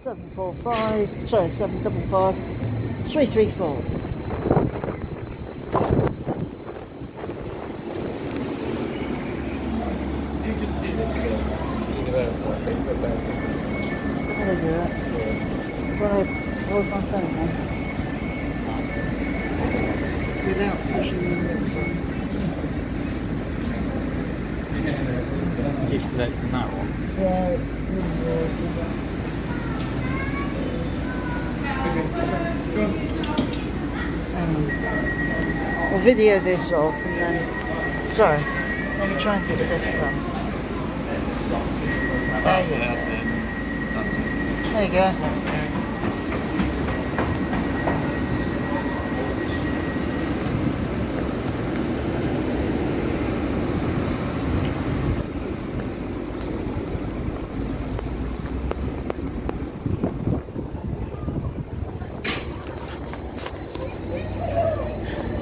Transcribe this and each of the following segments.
745, sorry, 755 334. Do you just do this bit? Do the airport bit, but then... How do I do that? Yeah. Try to hold my phone then. Without pushing the next one. Just keep selecting that one. Yeah, we'll video this off and then, sorry, let me try and keep this done. That's it. There you go.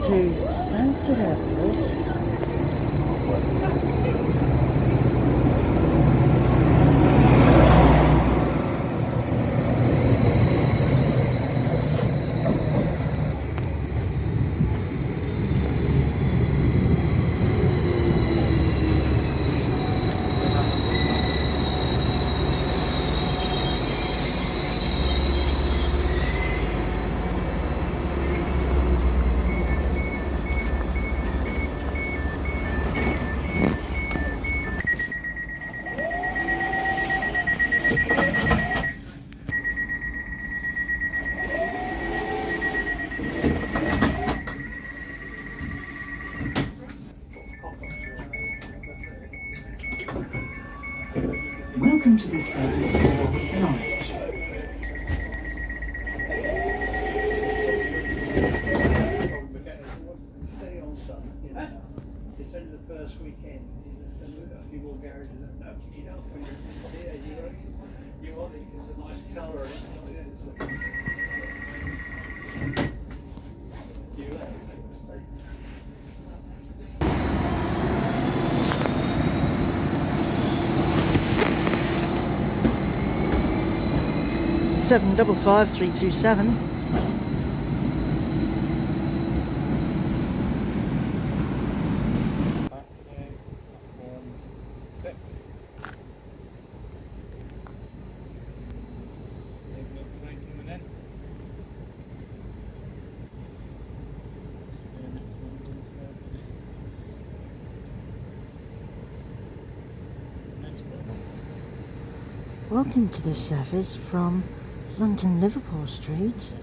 To Stansted Airport. Welcome to this service for Norwich. Stay on sun, you know. It's only the first weekend. A few more garages. No, you don't. When you're here, you want it. It's a nice colour. You make a mistake. 755 327. Back here, platform 6. There's another train coming in. This will be the next London service. Next one. Welcome to this service from London Liverpool Street. Street.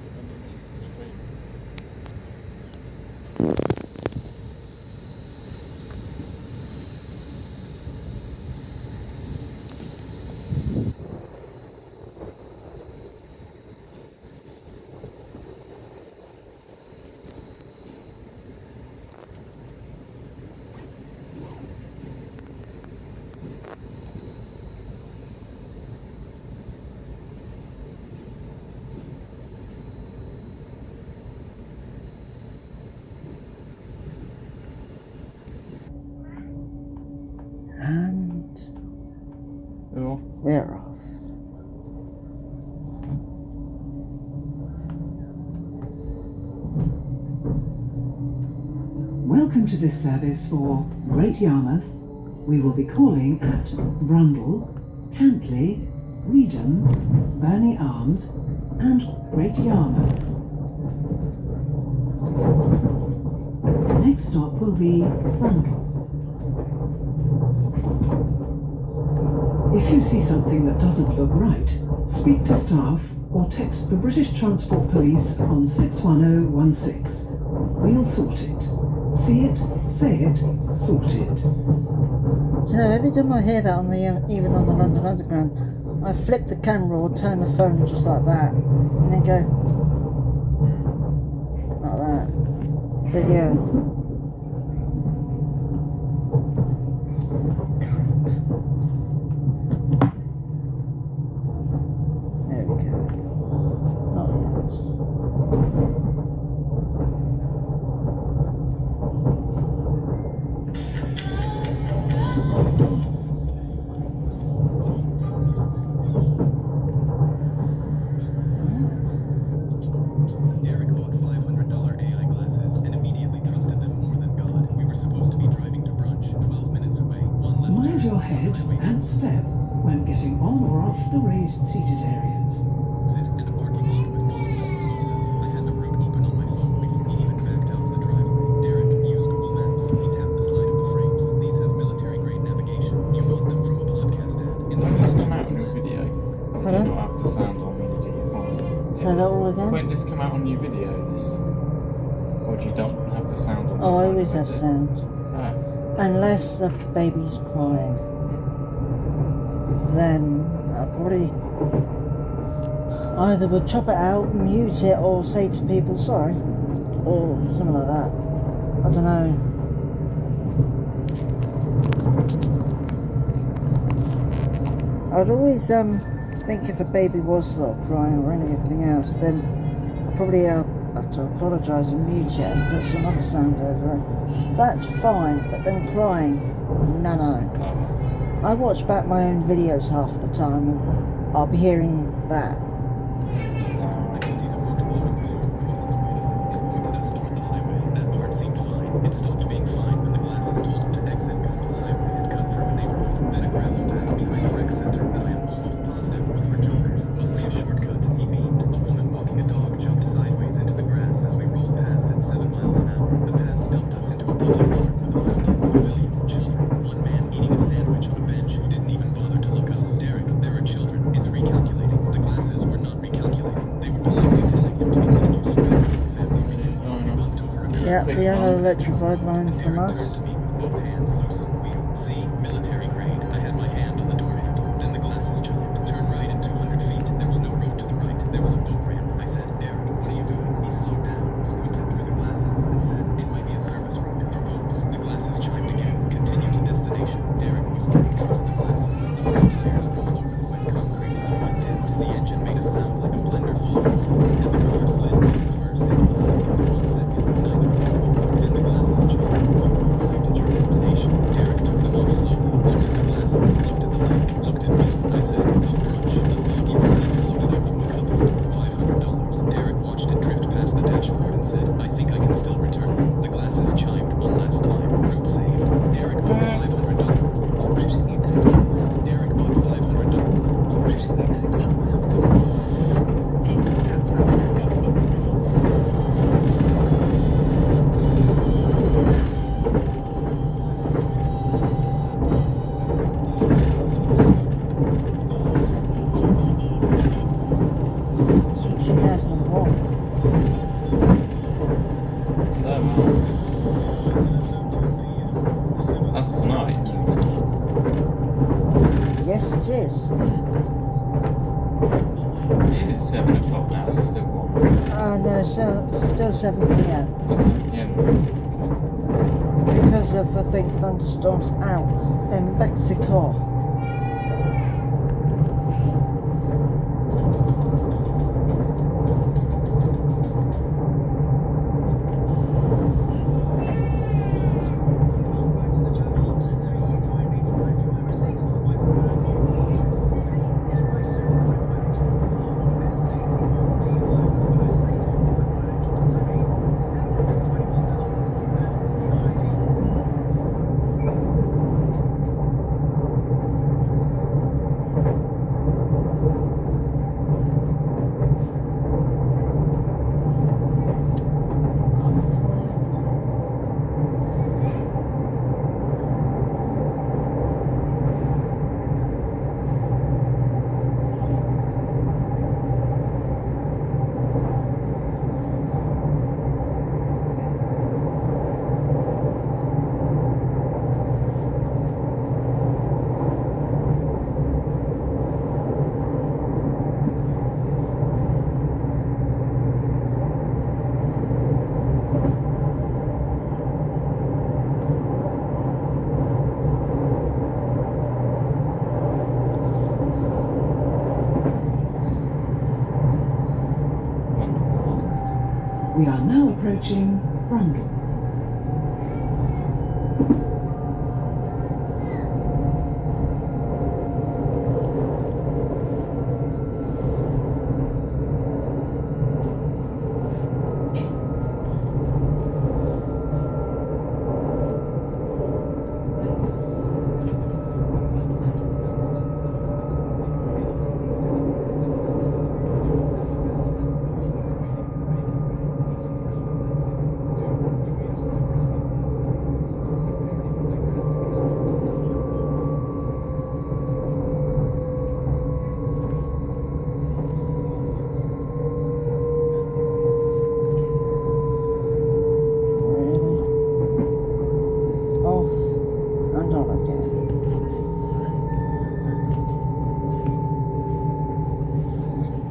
And We're off. we're off. Welcome to this service for Great Yarmouth. We will be calling at Brundall, Cantley, Reedham, Burney Arms and Great Yarmouth. The next stop will be Brundall. If you see something that doesn't look right, speak to staff or text the British Transport Police on 61016. We'll sort it. See it, say it, sort it. You know, every time I hear that on the even on the London Underground, I flip the camera or turn the phone just like that, and then go like that. But yeah. There we go. Not yet. beware when getting on or off the raised seated areas. Sit in a parking lot with bottomless mimosas. I had the route open on my phone before he even backed out of the driveway. Derek, use Google Maps. He tapped the slide of the frames. These have military-grade navigation. You want them from a podcast ad. In the Won't this come out on your video? Or do Hello? you not have the sound on when you do your phone? Say that all again? Won't this come out on your video, this? Or do you don't have the sound on your Oh, I phone? always have sound. Oh. Unless the baby's crying. Then I probably either would chop it out, mute it, or say to people sorry. Or something like that. I don't know. I'd always think if a baby was sort of crying or anything else, then I'd probably have to apologise and mute it and put some other sound over it. That's fine, but then crying, no. I watch back my own videos half the time and I'll be hearing that. I can see the road glowing blue across his radar. It pointed us toward the highway. That part seemed fine. It stopped being fine when the glasses told him to exit before the highway had cut through a neighborhood. Then a gravel path behind a rec center that I am almost positive was for joggers. Must be a shortcut. He beamed. A woman walking a dog jumped sideways into the grass as we rolled past at 7 miles an hour. The path dumped us into a public park with a fountain, pavilion, children. One man eating a sandwich on a bench who didn't even bother to look up. Derek, there are children. It's recalculating. The glasses were not recalculating. They were politely telling him to continue straight for the family reunion. We bumped over a curb. Yeah, the yellow electrified line from Derek us. turned to me with both hands loose on the wheel. See, military grade. I had my hand on the door handle. Then the glasses chimed. Turn right in 200 feet. There was no road to the right. There was a boat ramp. I said, Derek, what are you doing? He slowed down, squinted through the glasses, and said, it might be a service road for boats. The glasses chimed again. Continue to destination. Derek whispered, trust the glasses. The front tires rolled over the wet concrete. The hood dipped. The engine made a sound like a blender full of coins, and the car slid face first into the lake. For 1 second, neither of us moved. Then the glasses chimed. You have arrived at your destination. Derek took them off slowly, looked at the glasses, looked at the lake, looked at me. I said, tough crunch. A soggy receipt floated out from the cupboard. $500. Derek watched it drift past the dashboard and said, I think I can still return them. The glasses chimed one last time. Route saved. Derek bought $500. Derek bought It's 2001. That's tonight. Yes, it is. Is it 7 o'clock now? Is it still 1? No, still 7 p.m. That's it, yeah. because of, I think, thunderstorms out in Mexico. We are now approaching Brundle.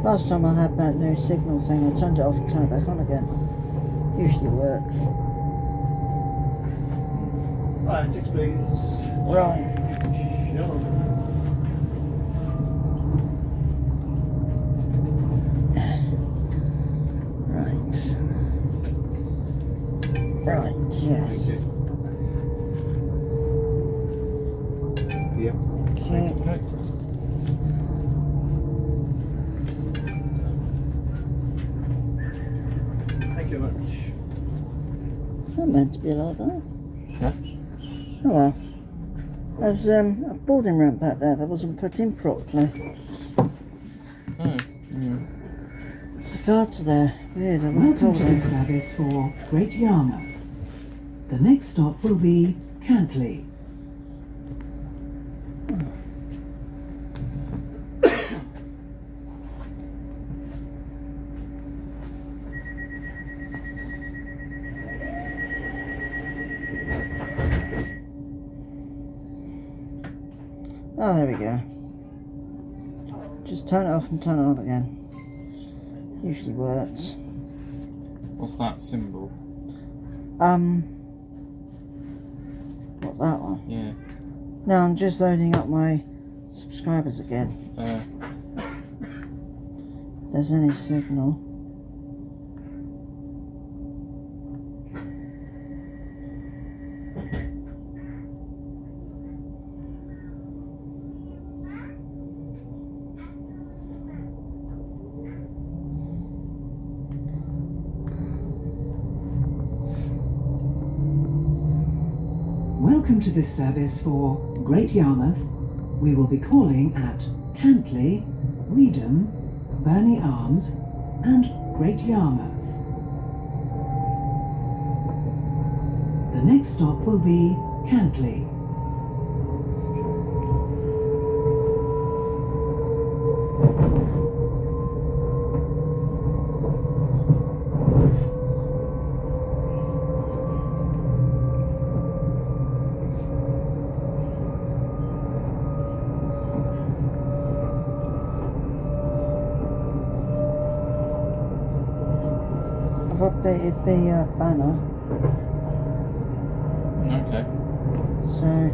Last time I had that new signal thing, I turned it off and turned it back on again. Usually works. Right, six please. Right. Right, yes. Yep. Okay. Okay. Thank you very much. It's not meant to be like that. Huh? Oh well. There's a boarding ramp back there that wasn't put in properly. Oh. The guards there. Weird, I wasn't Welcome told to this them. service for Great Yarmouth. The next stop will be Cantley. Oh, there we go. Just turn it off and turn it on again. Usually works. What's that symbol? What, that one? Yeah. No, I'm just loading up my subscribers again. If there's any signal. Welcome to this service for Great Yarmouth. We will be calling at Cantley, Weedham, Burney Arms and Great Yarmouth. The next stop will be Cantley. I've updated the banner, Okay. so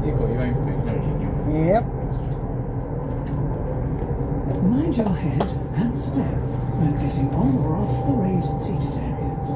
You've got your own thing, haven't you? yep. Mind your head and step when getting on or off the raised seated areas.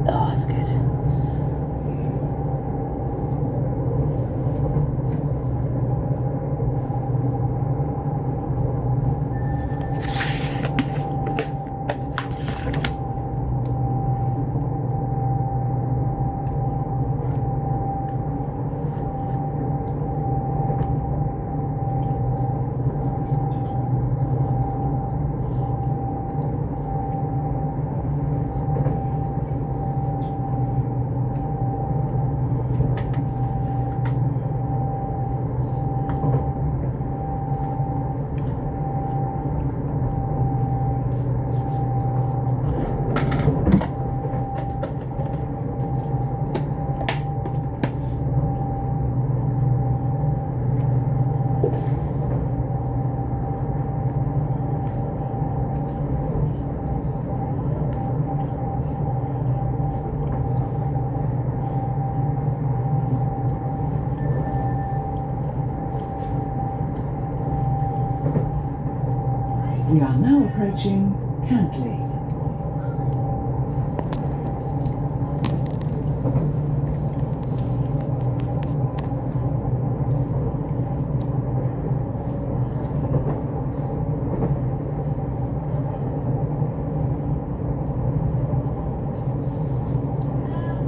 Oh, that's good. We are now approaching Cantley.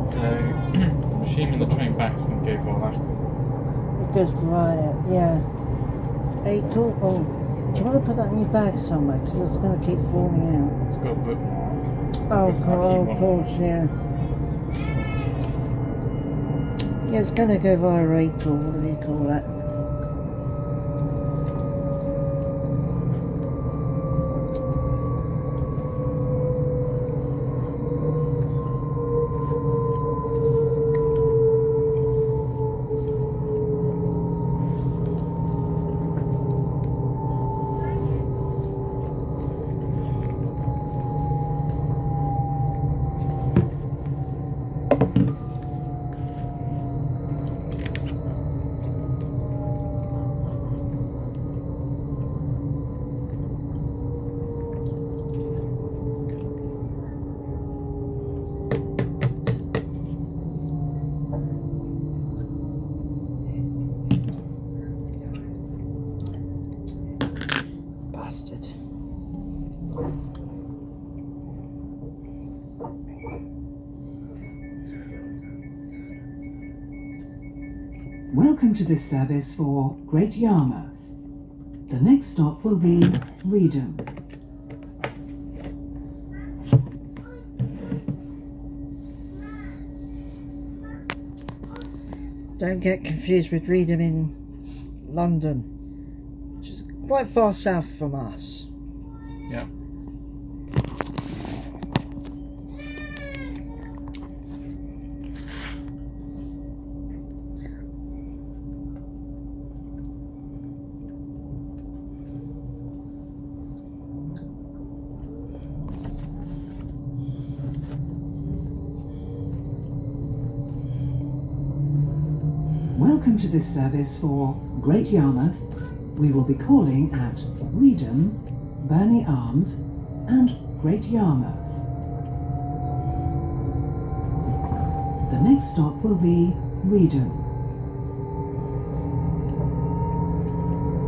So, I'm assuming the train back's going to go via Ackle. It goes via, yeah. Ackle. Oh, do you want to put that in your bag somewhere? Because it's going to keep falling out. It's got a bookmark. Oh, Bookmark of you course, yeah. Yeah, it's going to go via Ackle, whatever you call that. Bastard. Welcome to this service for Great Yarmouth. The next stop will be Reedham. Don't get confused with Reedham in London, which is quite far south from us. Yeah. Welcome to this service for Great Yarmouth. We will be calling at Reedham, Burney Arms and Great Yarmouth. The next stop will be Reedham.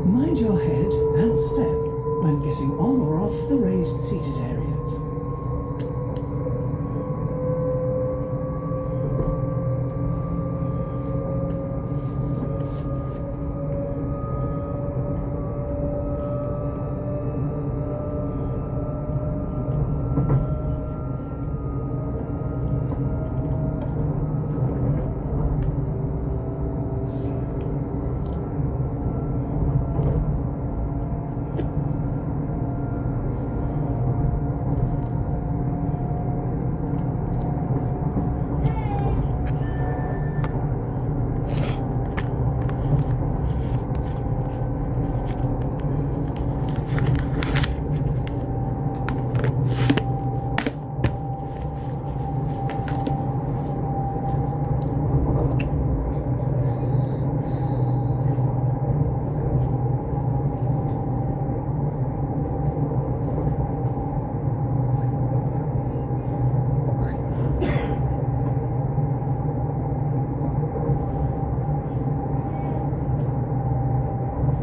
Mind your head and step when getting on or off the raised seated areas.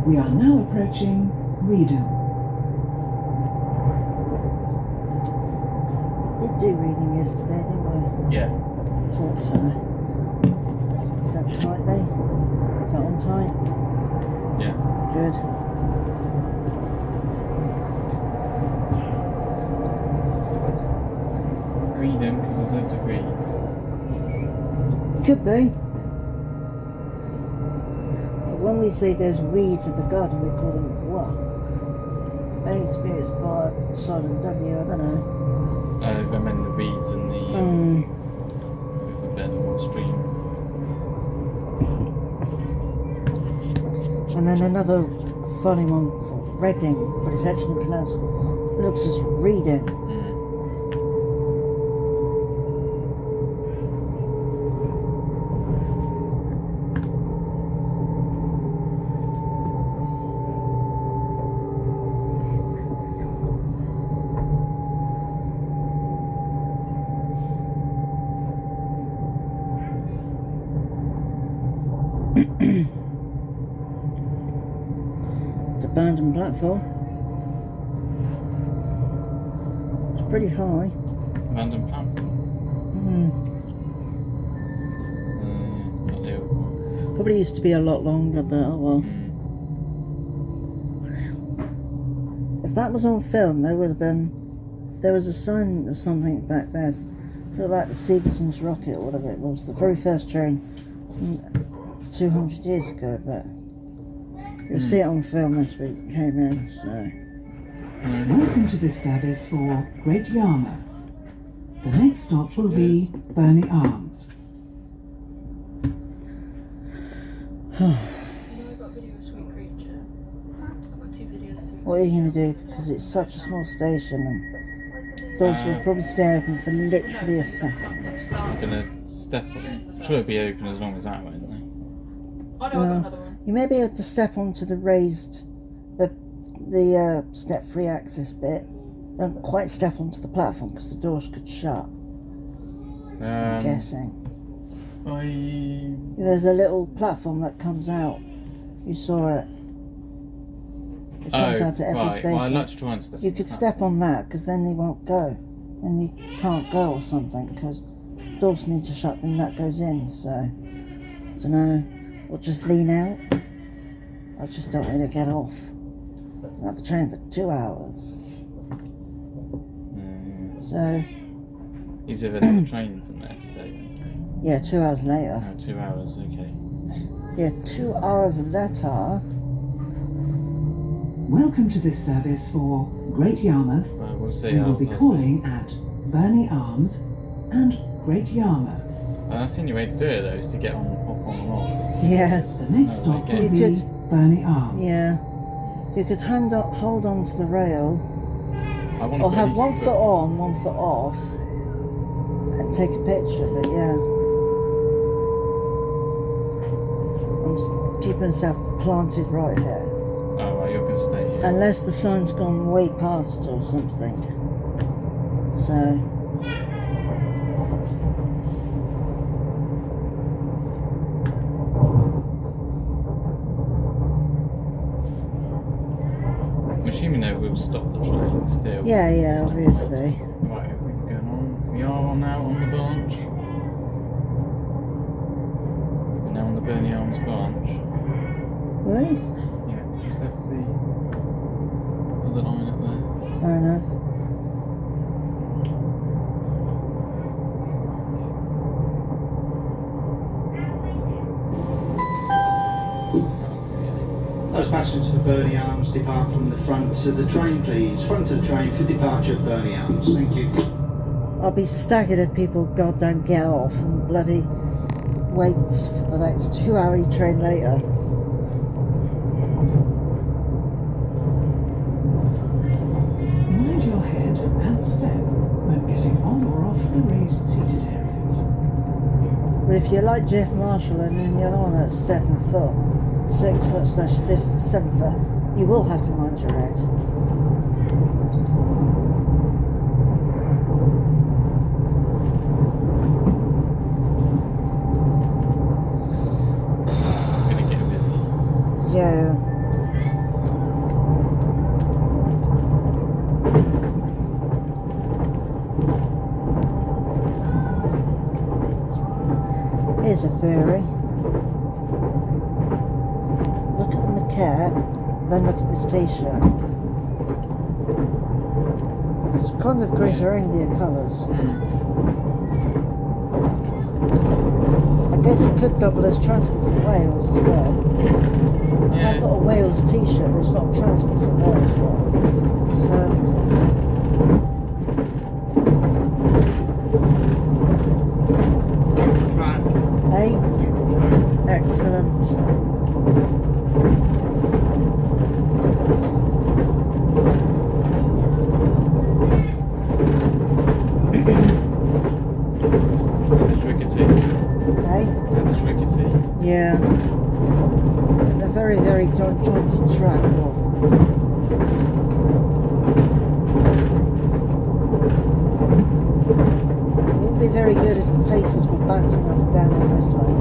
We are now approaching Reedham. Did do reading yesterday, didn't we? Yeah. Thought so. Is that tight, Lee? Is that on tight? Yeah. Good. Read them because there's loads of reads. Could be. But when we say there's weeds in the garden, we call them what? Maybe it's by silent W, I don't know. I meant the reeds and the riverbed or stream. And then another funny one for Reading, but it's actually pronounced, looks as reading. abandoned platform. It's pretty high. Abandoned platform. Not the old one. Probably used to be a lot longer, but oh well. If that was on film, there would have been. There was a sign or something back there. Feel like the Stevenson's rocket or whatever it was, the very first train 200 years ago, but you'll see it on film as we came in, so. Welcome to this service for Great Yarmouth. The next stop will be Burney Arms. What are you going to do? Because it's such a small station and doors will probably stay open for literally a second. I'm gonna step on. I'm sure it'll be open as long as that, won't they? Oh no, I've got another one. You may be able to step onto the raised, the step-free access bit. Don't quite step onto the platform because the doors could shut. I'm guessing. There's a little platform that comes out. You saw it. It comes out at every station. Well, I'd like to try and step. You could step on that because then they won't go. Then you can't go or something because doors need to shut when that goes in. So, I don't know. Or just lean out. I just don't want to get off. I'm at the train for 2 hours. So. Is there another train from there today? Yeah, 2 hours later. Oh, 2 hours, okay. Yeah, 2 hours later. Welcome to this service for Great Yarmouth. Well, we'll see. We will be calling at Burney Arms and Great Yarmouth. That's the only way to do it though, is to get on and off. Yeah. The next stop will be Burney Arms. Yeah. You could hold on to the rail. Or have 1 foot on, 1 foot off. And take a picture, but yeah. I'm keeping myself planted right here. Oh, well, you're going to stay here. Unless the sign's gone way past or something. So. I'm assuming they will stop the train still. Yeah, obviously. Right, are we going on? We are now on the branch. We're now on the Burney Arms branch. Really? Yeah, just left the other line up there. Fair enough. Those passengers for Burney Arms depart from the front of the train, please. Front of the train for departure at Burney Arms. Thank you. I'll be staggered if people goddamn get off and bloody wait for the next 2-hour train later. Mind your head and step when getting on or off the raised seated areas. But if you're like Jeff Marshall and then you're on at 7 foot, 6 foot / 7 foot, you will have to mind your head. I'm going to get a bit. Yeah. Here's a theory. Look at the maquette, then look at this t-shirt. It's kind of Greater Anglia colours. I guess it could double as transport for Wales as well. Yeah. I've got a Wales t-shirt, but it's not transport for Wales as well. So... Single track. Hey, Single track. excellent. It's rickety. Hey? And it's rickety. Yeah. And a very, very jointed track. Look. It would be very good if the paces were bouncing up and down on this one.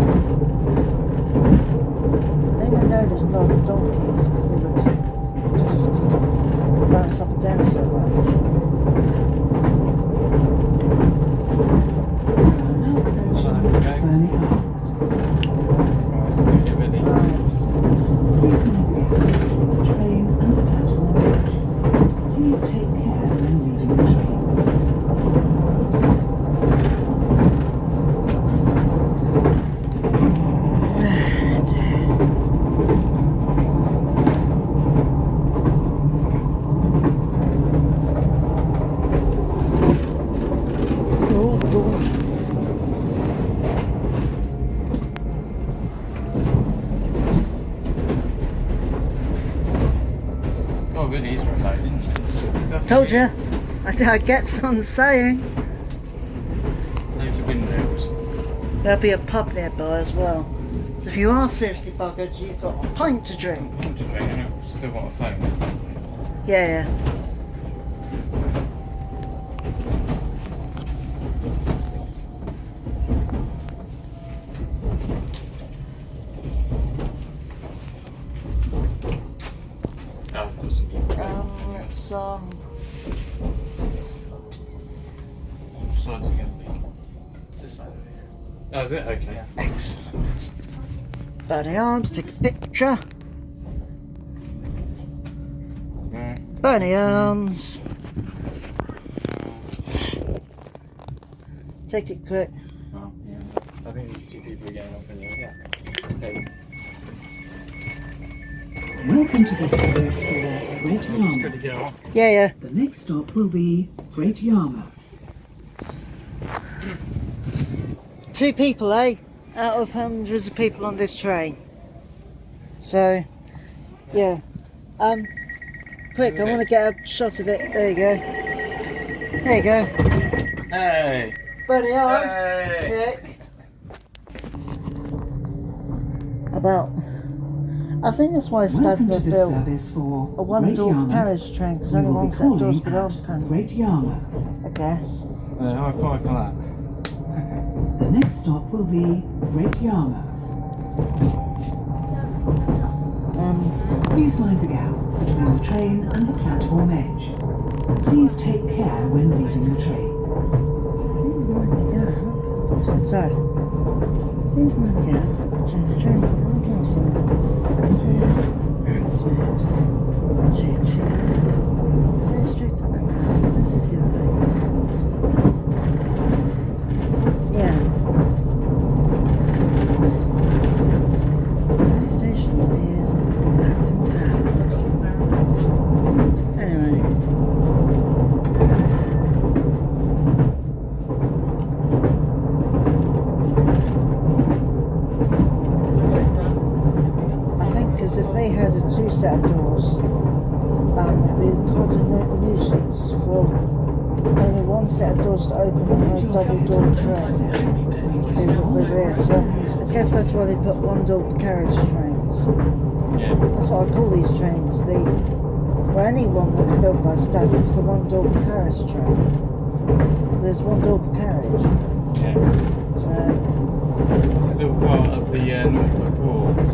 They were known as non-donkeys because they would bounce up and down so much. Now approaching Burney Arms. Right, get ready. Please navigate between the train and the platform edge. Please take care when leaving the train. Oh, really is reloading. Told you, I kept on saying. Loads of windows. There'll be a pub nearby as well. So if you are seriously buggered, you've got a pint to drink. I'm just drinking it. Still got a phone. Yeah. Oh, I've got some new Let's Which side's it going to be? It's this side over here. Oh, is it? Okay. excellent. Burney Arms, take a picture. No. Burney Arms. Take it quick. Oh, yeah. I think these two people are getting off anyway. Yeah. Okay. Welcome to this service for Great I'm just going to Yarmouth. get off. Yeah. The next stop will be Great Yarmouth. 2 people, eh? Out of hundreds of people on this train. So, yeah. Quick, I want to get a shot of it. There you go. There you go. Hey! Burney Arms. Hey. Tick. About. I think that's why Welcome to Stadler this built service for a Great one-door Yarmouth. carriage train because We only will one be set of doors calling could at open. Great Yarmouth. I guess. High five for that. The next stop will be Great Yarmouth. Please mind the gap between the train and the platform edge. Please take care when leaving the train. Please mind the gap. Sorry. Please mind the gap between the train and the platform. This is Hammersmith. Change here for City Street and Hammersmith and City Line. Yeah. The next station is Acton Town. Anyway. I think because if they had a 2 set of doors, it'd be quite a nuisance for only 1 set of doors to open on a double door train. It would be weird. So I guess that's why they put 1 door carriage trains. Yeah. That's what I call these trains. Well, any one that's built by staff is the 1 door carriage train. So there's 1 door carriage. Yeah. So This is all part of the Norfolk Broads.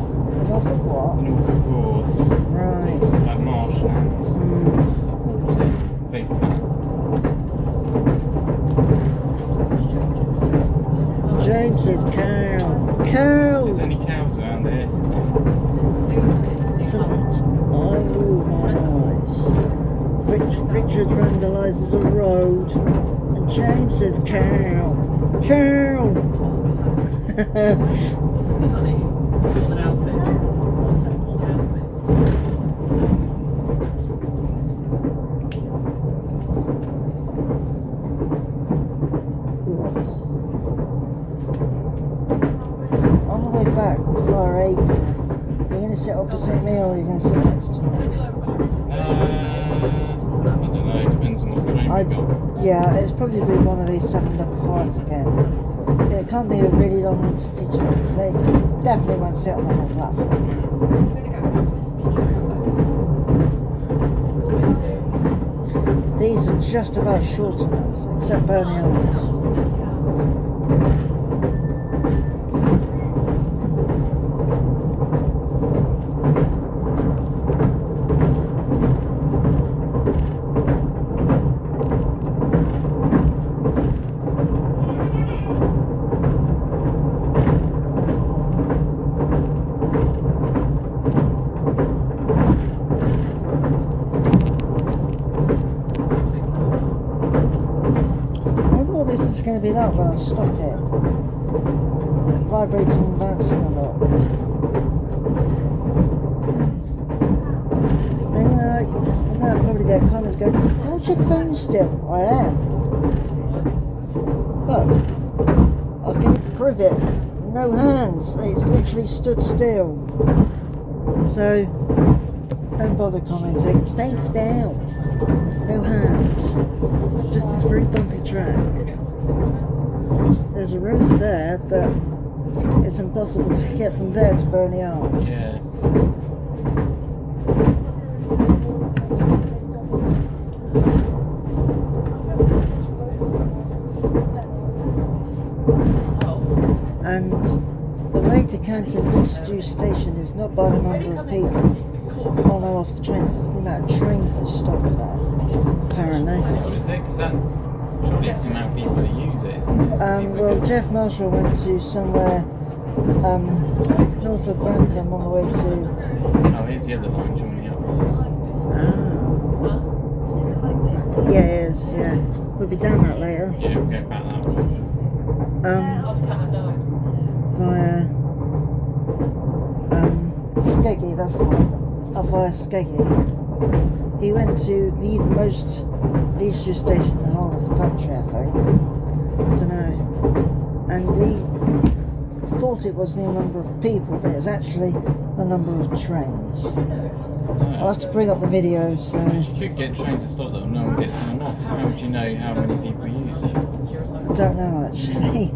Norfolk what? The Norfolk Broads. Right. It's sort of like marshland. Water. Big flat. James says cow. Cow! There's any cows around here? Tonight, I move my eyes. Richard vandalises a road. And James says cow. Cow! On the way back, before Aiken, you're going to sit opposite me or you're going to sit next to me? I don't know, it depends on what train we got. Yeah, it's probably be one of these 755s again. Yeah, it can't be a really long intercity train because they definitely won't fit on the whole platform. These are just about short enough, except Burney Arms. it up when I stop it. Vibrating and bouncing a lot. Then I'll probably get comments going, how's your phone still? I am. Look, I can prove it. No hands. It's literally stood still. So, don't bother commenting. Stay still. No hands. It's just this very bumpy track. There's a road there, but it's impossible to get from there to Burnley Arch. Yeah. And the way to counter this due station is not by the number of people on or off the trains, it's the amount of trains that stop there, apparently. What is it? Because that surely it's the amount of people that use it, isn't it? Well, Jeff Marshall went to somewhere north of Grantham on the way to... Oh, here's the other line joining the others. Yeah, it is, yeah. We'll be down that later. Yeah, we'll go back that way. Via Skeggy, that's the one. Via Skeggy. He went to the most leisure station in the whole of the country, I think. I don't know. And he thought it was the number of people, but it's actually the number of trains. I'll have to bring up the video, so... You could get trains to stop them, no one gets them off, so how would you know how many people use it? I don't know, actually.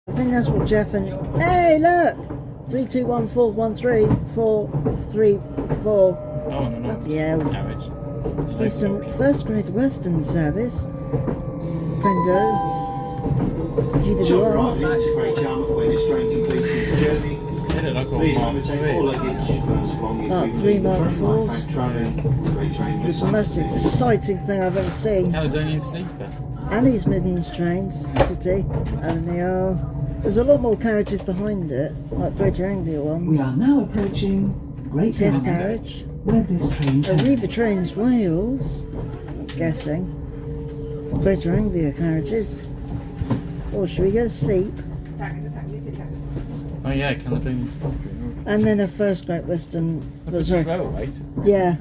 I think that's what Jeff and... Hey, look! 3214134334. Oh, no, no. Yeah. Carriage. Eastern, first grade Western service. Pendo. GWR. Great Yarmouth when this train completes its journey. They look like all Please Mark remember to take III. all luggage first along if Mark you III, leave the Mark train. IVs. Thanks, train. Great train It's the most exciting thing I've ever seen. Caledonian Sleeper. And these Midlands trains, City, and they are... There's a lot more carriages behind it, like Greater Anglia ones. We are now approaching Great Test Yarmouth, carriage. where this train Arriva Trains Wales, I'm guessing. Greater Anglia carriages. Or should we go to sleep? Oh yeah, Caledonian Sleeper. And then a first Great Western... Look at the railways. Yeah.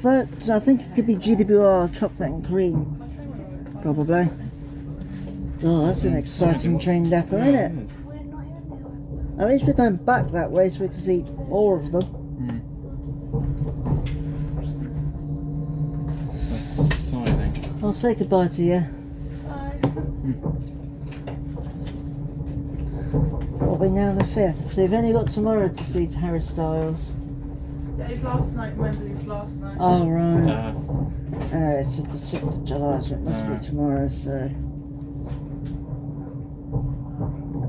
First, I think it could be GWR chocolate and cream. Probably. Oh, that's an exciting train depot, isn't it? At least we're going back that way so we can see more of them. That's exciting. I'll say goodbye to you. What are we now, the 5th? So you've only got tomorrow to see Harry Styles. Yeah, it's last night, remember, it's last night. Oh, right. Uh, It's the 6th of July, so it must be tomorrow, so...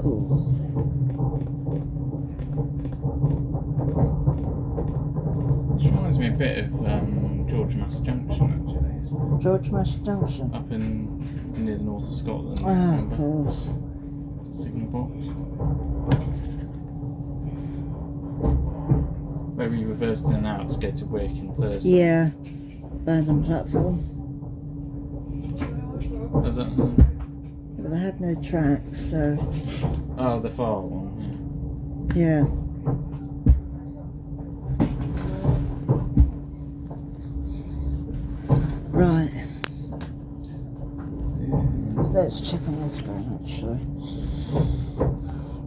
Cool. This reminds me a bit of George Mass Junction, actually. As well. George Mass Junction. Up in near the north of Scotland. Ah, of remember? course. Signal box. Where we reversed in and out to go to work on Thursday. Yeah. Abandoned platform. Was that? But they had no tracks, so... Oh, the far one. Yeah. Right. Let's check on this one, actually.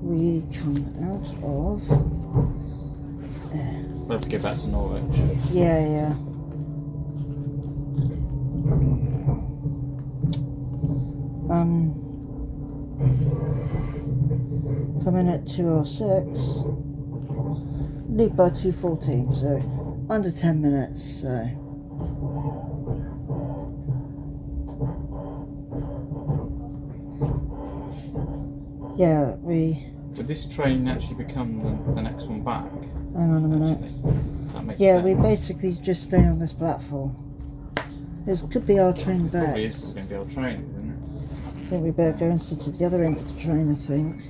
We come out of... We'll have to go back to Norwich. Yeah, yeah. Coming at 2:06. Leave by 2:14, so under 10 minutes, so. Yeah, we... Would this train actually become the next one back? Hang on a minute. That makes Yeah, sense. we basically just stay on this platform. This could be our train back. Probably is going to be our train, isn't it? I think we better go and sit at the other end of the train, I think.